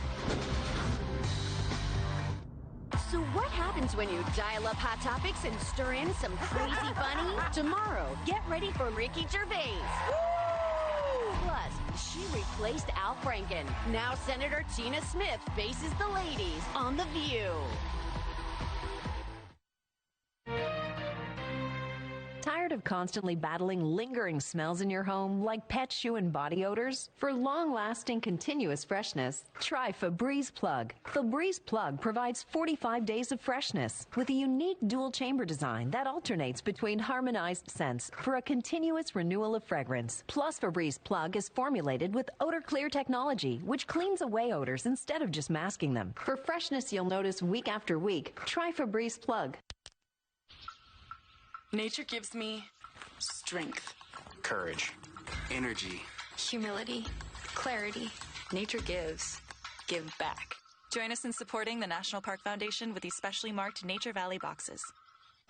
Speaker 8: So what happens when you dial up Hot Topics and stir in some crazy funny? Tomorrow, get ready for Ricky Gervais. Woo! Plus, she replaced Al Franken. Now Senator Tina Smith faces the ladies on The View.
Speaker 9: Tired of constantly battling lingering smells in your home like pet shoe and body odors? For long-lasting, continuous freshness, try Febreze Plug. Febreze Plug provides 45 days of freshness with a unique dual-chamber design that alternates between harmonized scents for a continuous renewal of fragrance. Plus, Febreze Plug is formulated with odor clear technology, which cleans away odors instead of just masking them. For freshness you'll notice week after week, try Febreze Plug.
Speaker 10: Nature gives me strength,
Speaker 12: courage, energy,
Speaker 10: humility, clarity. Nature gives
Speaker 6: give back. Join us in supporting the National Park Foundation with these specially marked Nature Valley boxes.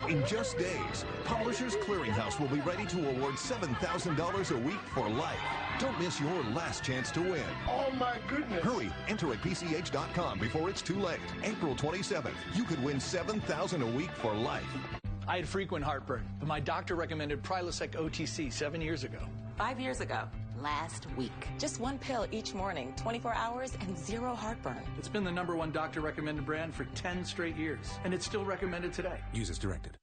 Speaker 11: In just days, Publishers Clearinghouse will be ready to award $7,000 a week for life. Don't miss your last chance to win.
Speaker 12: Oh my goodness.
Speaker 11: Hurry, enter at PCH.com before it's too late. April 27th, you could win $7,000 a week for life.
Speaker 13: I had frequent heartburn, but my doctor recommended Prilosec OTC 7 years ago.
Speaker 14: 5 years ago, last week. Just one pill each morning, 24 hours, and zero heartburn.
Speaker 13: It's been the #1 doctor-recommended brand for 10 straight years, and it's still recommended today.
Speaker 15: Use as directed.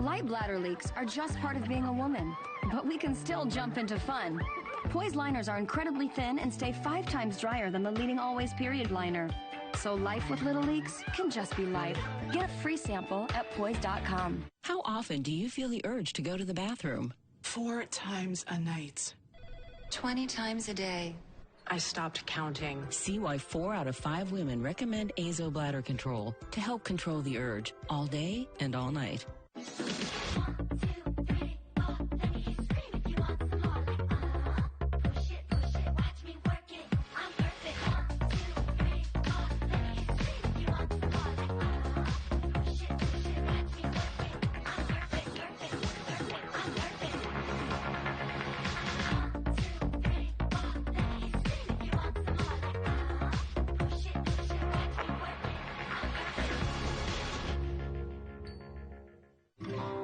Speaker 16: Light bladder leaks are just part of being a woman, but we can still jump into fun. Poise liners are incredibly thin and stay 5 times drier than the leading Always period liner. So life with little leaks can just be life. Get a free sample at poise.com.
Speaker 17: How often do you feel the urge to go to the bathroom?
Speaker 10: 4 times a night.
Speaker 17: 20 times a day.
Speaker 10: I stopped counting.
Speaker 17: See why 4 out of 5 women recommend Azo Bladder Control to help control the urge all day and all night.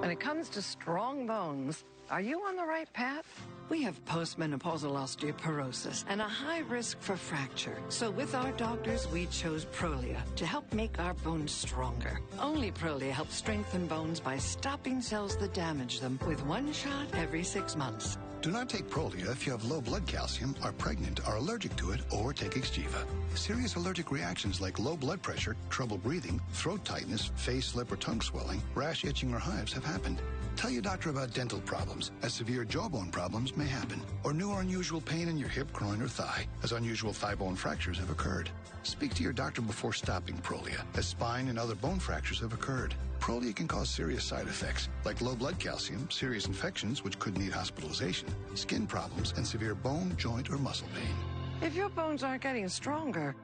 Speaker 18: When it comes to strong bones, are you on the right path? We have postmenopausal osteoporosis and a high risk for fracture. So with our doctors, we chose Prolia to help make our bones stronger. Only Prolia helps strengthen bones by stopping cells that damage them with 1 shot every 6 months.
Speaker 19: Do not take Prolia if you have low blood calcium, are pregnant, are allergic to it, or take Exgeva. Serious allergic reactions like low blood pressure, trouble breathing, throat tightness, face, lip, or tongue swelling, rash, itching, or hives have happened. Tell your doctor about dental problems, as severe jawbone problems may happen, or new or unusual pain in your hip, groin, or thigh, as unusual thigh bone fractures have occurred. Speak to your doctor before stopping Prolia, as spine and other bone fractures have occurred. Prolia can cause serious side effects, like low blood calcium, serious infections which could need hospitalization, skin problems, and severe bone, joint, or muscle pain.
Speaker 18: If your bones aren't getting stronger,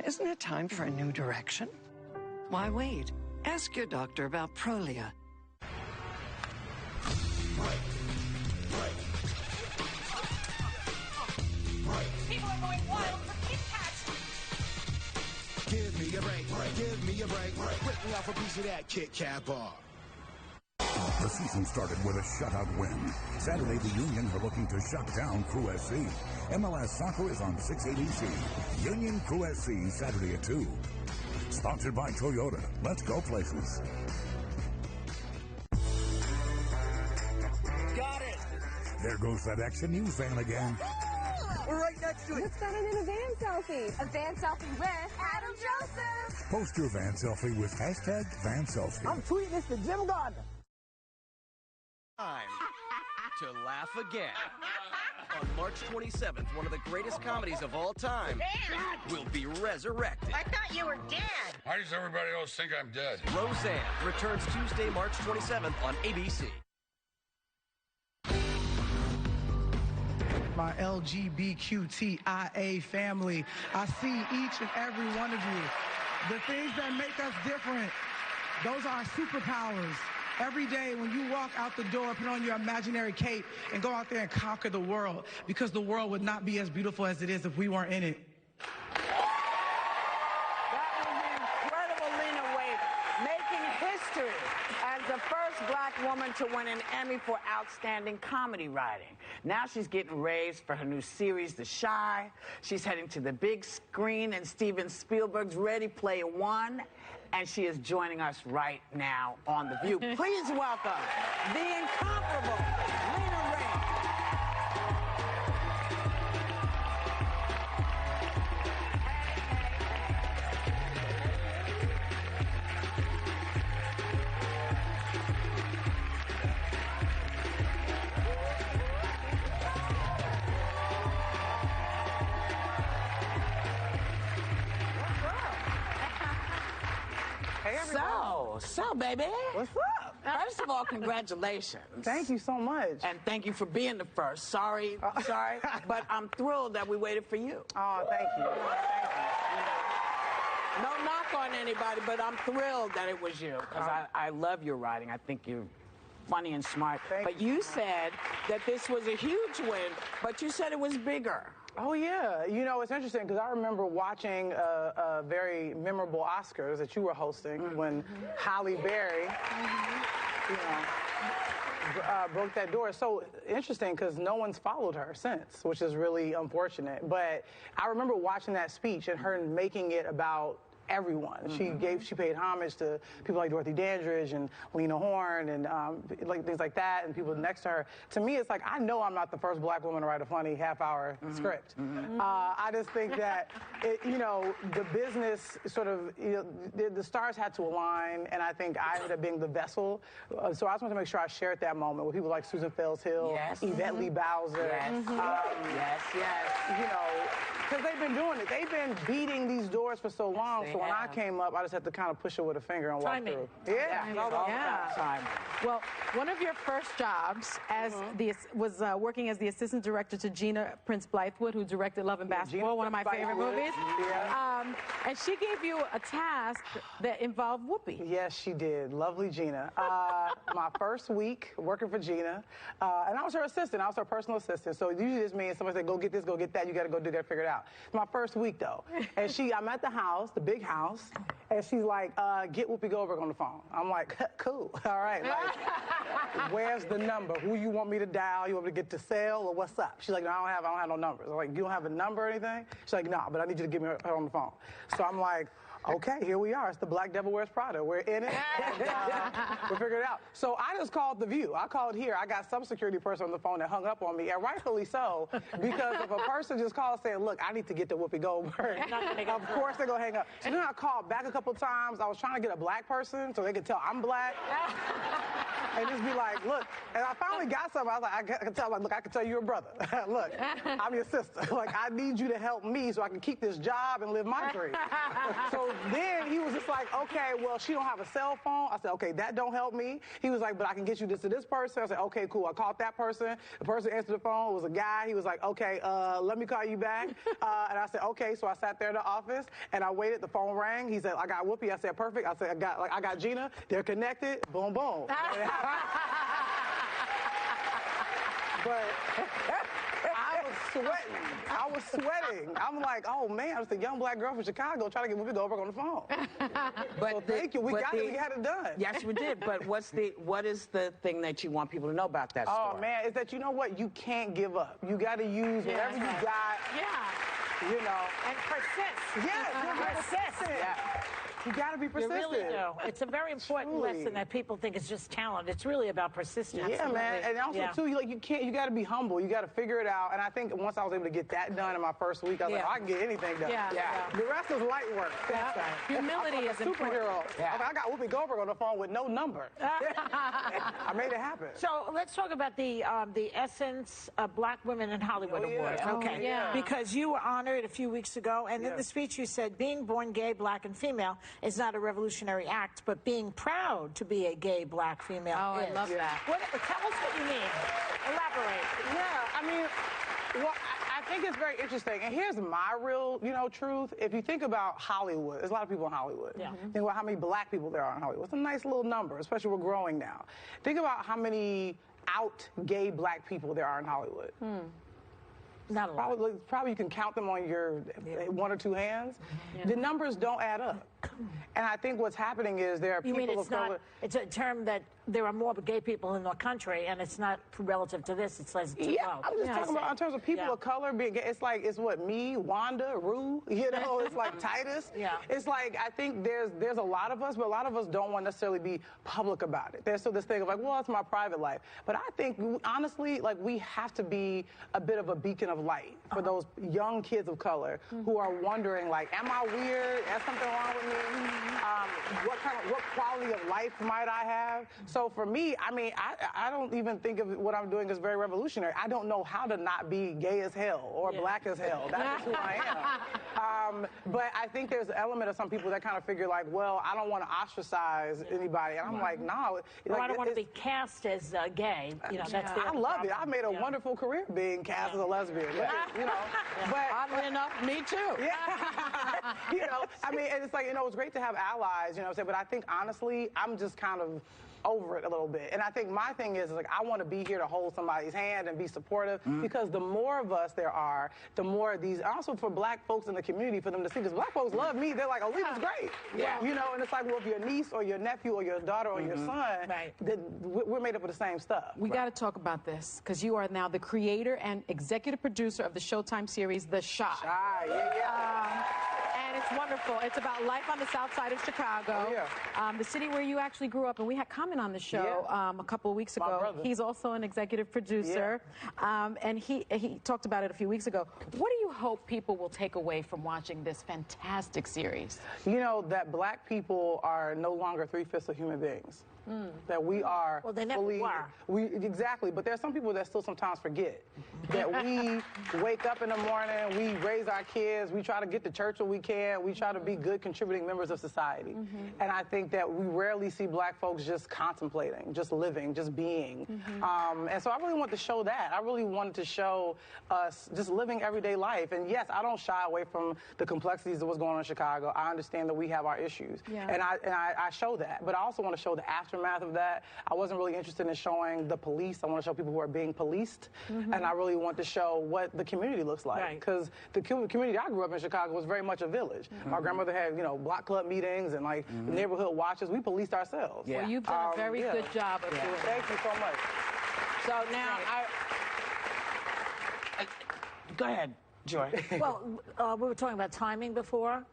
Speaker 18: isn't it time for a new direction? Why wait? Ask your doctor about Prolia.
Speaker 21: People are going wild for Kit Kats.
Speaker 22: Give me a break, give me a break. Break me off a piece of that Kit Kat bar.
Speaker 2: The season started with a shutout win. Saturday, the Union are looking to shut down Crew SC. MLS Soccer is on 6 ABC. Union Crew SC, Saturday at 2. Sponsored by Toyota. Let's go places.
Speaker 22: Got it.
Speaker 2: There goes that Action News van again.
Speaker 22: We're right next to it.
Speaker 23: Let's get it in a van selfie. A van selfie with Adam Joseph.
Speaker 2: Post your van selfie with hashtag van selfie.
Speaker 22: I'm tweeting this to Jim Gardner.
Speaker 24: Time to laugh again. On March 27th, one of the greatest comedies of all time will be resurrected.
Speaker 23: I thought you were dead.
Speaker 27: Why does everybody else think I'm dead?
Speaker 24: Roseanne returns Tuesday, March 27th on ABC.
Speaker 25: My LGBTQIA family, I see each and every one of you. The things that make us different, those are our superpowers. Every day when you walk out the door, put on your imaginary cape and go out there and conquer the world, because the world would not be as beautiful as it is if we weren't in it.
Speaker 1: That was the incredible Lena Waithe, making history as the first black woman to win an Emmy for outstanding comedy writing. Now she's getting raised for her new series, The Chi. She's heading to the big screen in Steven Spielberg's Ready Player One. And she is joining us right now on The View. Please welcome the incomparable Lena Waithe. So, baby.
Speaker 26: What's up?
Speaker 1: First of all, congratulations.
Speaker 26: Thank you so much.
Speaker 1: And thank you for being the first. Sorry, but I'm thrilled that we waited for you.
Speaker 26: Oh, thank you. Thank you.
Speaker 1: No knock on anybody, but I'm thrilled that it was you because I love your writing. I think you're funny and smart. But you said that this was a huge win, but you said it was bigger.
Speaker 26: Oh, yeah. You know, it's interesting because I remember watching a very memorable Oscars that you were hosting when Halle Berry, you know, broke that door. It's so interesting because no one's followed her since, which is really unfortunate. But I remember watching that speech and her making it about everyone. She paid homage to people like Dorothy Dandridge and Lena Horne and like things like that, and people next to her. To me, it's like, I know I'm not the first black woman to write a funny half-hour script. I just think that you know, the business sort of, you know, the stars had to align, and I think I ended up being the vessel. So I just wanted to make sure I shared that moment with people like Susan Fales Hill, Yvette Lee Bowser. You know, because they've been doing it. They've been beating these doors for so long. So when I came up, I just had to kind of push it with a finger and walk through.
Speaker 3: Well, one of your first jobs as was working as the assistant director to Gina Prince Blythewood, who directed Love and Basketball, one of my favorite movies. And she gave you a task that involved Whoopi.
Speaker 26: Yes, she did. Lovely Gina. My first week working for Gina, and I was her assistant. I was her personal assistant. So usually this means somebody said, go get this, go get that. You got to go do that, figure it out. It's my first week, though. And I'm at the house, the big house, and she's like, get Whoopi Goldberg on the phone. I'm like, cool. All right. Like, where's the number? Who you want me to dial? You want me to get to sale or what's up? She's like, no, I don't have no numbers. I'm like, you don't have a number or anything? She's like, no, but I need you to give me her on the phone. So I'm like, okay, here we are. It's the Black Devil Wears Prada. We're in it. And, we'll figure it out. So I just called The View. I called here. I got some security person on the phone that hung up on me, and rightfully so, because if a person just calls saying, look, I need to get to Whoopi Goldberg, of course they're going to hang up. So then I called back a couple times. I was trying to get a black person so they could tell I'm black. And just be like, look. And I finally got something. I was like, I can tell, like, look, I can tell you're a brother. Look, I'm your sister. Like, I need you to help me so I can keep this job and live my dream. So then he was just like, okay, well, she don't have a cell phone. I said, okay, that don't help me. He was like, but I can get you this to this person. I said, okay, cool. I called that person. The person answered the phone. It was a guy. He was like, okay, let me call you back. And I said, okay. So I sat there in the office and I waited. The phone rang. He said, I got Whoopi. I said, perfect. I said, I got Gina. They're connected. Boom, boom. But I was sweating. I'm like, oh man, I was a young black girl from Chicago trying to get Whoopi Goldberg on the phone. But so thank you. We got it done.
Speaker 1: Yes, we did. But what is the thing that you want people to know about that story?
Speaker 26: Oh man, is that you know what? You can't give up. You got to use whatever you got.
Speaker 4: Yeah.
Speaker 26: You know.
Speaker 4: And persist.
Speaker 26: Yes, persist. Yeah. You got to be persistent.
Speaker 4: You really do. It's a very important lesson that people think it's just talent. It's really about persistence.
Speaker 26: Yeah, man. And also too, you got to be humble. You got to figure it out. And I think once I was able to get that done in my first week, I was like, oh, I can get anything done. The rest is light work.
Speaker 4: That's right. Humility is important.
Speaker 26: Superhero. I got Whoopi Goldberg on the phone with no number. I made it happen.
Speaker 4: So let's talk about the Essence of Black Women in Hollywood Awards. Okay. Yeah. Because you were honored a few weeks ago, and in the speech you said, being born gay, black, and female is not a revolutionary act, but being proud to be a gay black female is.
Speaker 3: I love that.
Speaker 4: Tell us what you mean. Elaborate.
Speaker 26: Yeah, I mean, well, I think it's very interesting. And here's my real, truth. If you think about Hollywood, there's a lot of people in Hollywood. Yeah. Think about how many black people there are in Hollywood. It's a nice little number, especially we're growing now. Think about how many out gay black people there are in Hollywood.
Speaker 4: Not a lot.
Speaker 26: Probably you can count them on your one or two hands. The numbers don't add up. And I think what's happening is there are people of color.
Speaker 4: It's a term that there are more gay people in the country, and it's not relative to this. It's less.
Speaker 26: I'm just talking about in terms of people of color being gay. It's like, it's what, me, Wanda, Rue, it's like Titus. It's like, I think there's a lot of us, but a lot of us don't want to necessarily be public about it. There's still this thing of like, well, it's my private life. But I think, honestly, like, we have to be a bit of a beacon of light for those young kids of color who are wondering, like, am I weird? Is something wrong with me? what quality of life might I have? So for me, I mean, I don't even think of what I'm doing as very revolutionary. I don't know how to not be gay as hell or black as hell. That's just who I am. But I think there's an element of some people that kind of figure like, well, I don't want to ostracise anybody. And I'm like, no.
Speaker 4: Or I don't want to be cast as gay. You know, that's
Speaker 26: I love it. I made a wonderful career being cast as a lesbian. You know, but
Speaker 1: oddly enough, me too.
Speaker 26: Yeah. You know, I mean, and it's like, you know, it's great to have allies, you know what I'm saying? But I think, honestly, I'm just kind of over it a little bit. And I think my thing is like, I want to be here to hold somebody's hand and be supportive because the more of us there are, the more these, also for black folks in the community, for them to see, because black folks love me. They're like, oh, Oliva's great.
Speaker 1: Yeah.
Speaker 26: You know, and it's like, well, if your niece or your nephew or your daughter or your son, then we're made up of the same stuff.
Speaker 3: We got to talk about this because you are now the creator and executive producer of the Showtime series, The Chi. And it's wonderful. It's about life on the south side of Chicago, the city where you actually grew up. And we had Common on the show a couple of weeks ago. He's also an executive producer. And he talked about it a few weeks ago. What do you hope people will take away from watching this fantastic series?
Speaker 26: You know, that black people are no longer 3/5 of human beings. That we are
Speaker 4: they never were.
Speaker 26: Exactly, but there are some people that still sometimes forget that we wake up in the morning, we raise our kids, we try to get to church when we can, we try to be good contributing members of society. And I think that we rarely see black folks just contemplating, just living, just being. And so I really want to show that. I really wanted to show us just living everyday life. And yes, I don't shy away from the complexities of what's going on in Chicago. I understand that we have our issues. And I show that. But I also want to show the aftermath of that. I wasn't really interested in showing the police. I want to show people who are being policed. And I really want to show what the community looks like. Because the community I grew up in Chicago was very much a village. My grandmother had, you know, block club meetings and like neighborhood watches. We policed ourselves.
Speaker 3: Well, you've done a very good job of doing it.
Speaker 26: Thank you so much.
Speaker 1: So now go ahead, Joy.
Speaker 4: Well, we were talking about timing before,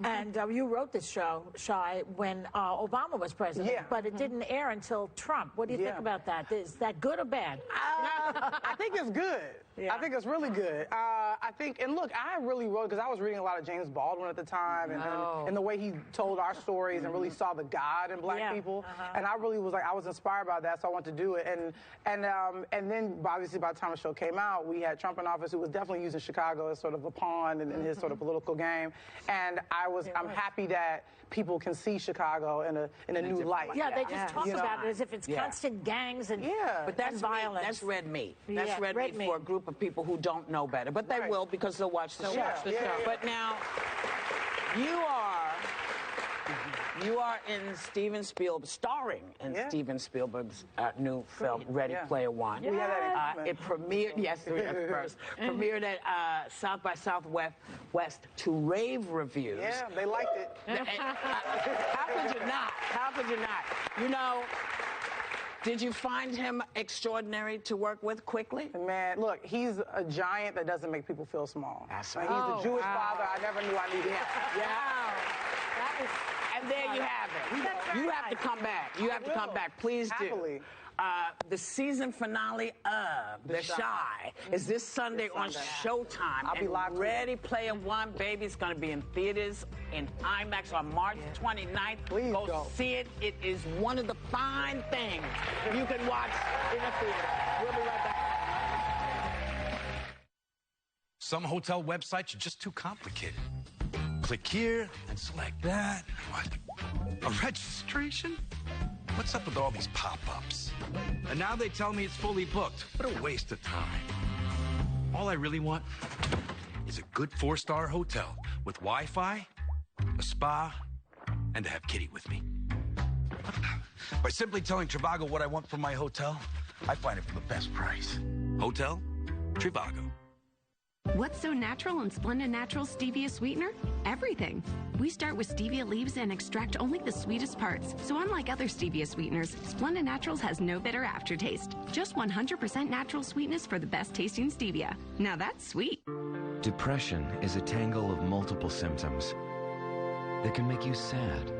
Speaker 4: and you wrote this show, Chi, when Obama was president, but it didn't air until Trump. What do you think about that? Is that good or bad?
Speaker 26: I think it's good. I think it's really good. I think, and look, I really wrote, because I was reading a lot of James Baldwin at the time, and the way he told our stories and really saw the God in black people, and I really was like, I was inspired by that, so I wanted to do it. And then, obviously, by the time the show came out, we had Trump in office, who was definitely using Chicago as sort of a pawn in his sort of political game. And I'm happy that people can see Chicago in a new light.
Speaker 4: Yeah, they just talk about it as if it's constant gangs and
Speaker 1: but that's
Speaker 4: violence.
Speaker 1: That's red meat. That's red meat for a group of people who don't know better. But they will, because they'll watch the show. But now, you are in Steven Spielberg, starring in Steven Spielberg's new film, Ready Player One. It premiered, premiered at South by Southwest to rave reviews.
Speaker 26: Yeah, they liked it.
Speaker 1: How could you not? How could you not? You know, did you find him extraordinary to work with quickly?
Speaker 26: Man, look, he's a giant that doesn't make people feel small. That's right. He's a Jewish father. I never knew I needed him.
Speaker 4: That is...
Speaker 1: And there you have it. You have to come back. You have to come back. Please do. The season finale of The Chi is this Sunday on Showtime.
Speaker 26: I'll be live.
Speaker 1: Ready Player One, baby. It's going to be in theaters in IMAX on March 29th.
Speaker 26: Please
Speaker 1: go see it. It is one of the fine things you can watch in a theater. We'll be right back.
Speaker 5: Some hotel websites are just too complicated. Click here and select that. What? A registration? What's up with all these pop-ups? And now they tell me it's fully booked. What a waste of time. All I really want is a good 4-star hotel with Wi-Fi, a spa, and to have Kitty with me. By simply telling Trivago what I want from my hotel, I find it for the best price. Hotel Trivago.
Speaker 7: What's so natural in Splenda Naturals stevia sweetener? Everything. We start with stevia leaves and extract only the sweetest parts. So unlike other stevia sweeteners, Splenda Naturals has no bitter aftertaste. Just 100% natural sweetness for the best tasting stevia. Now that's sweet.
Speaker 8: Depression is a tangle of multiple symptoms that can make you sad,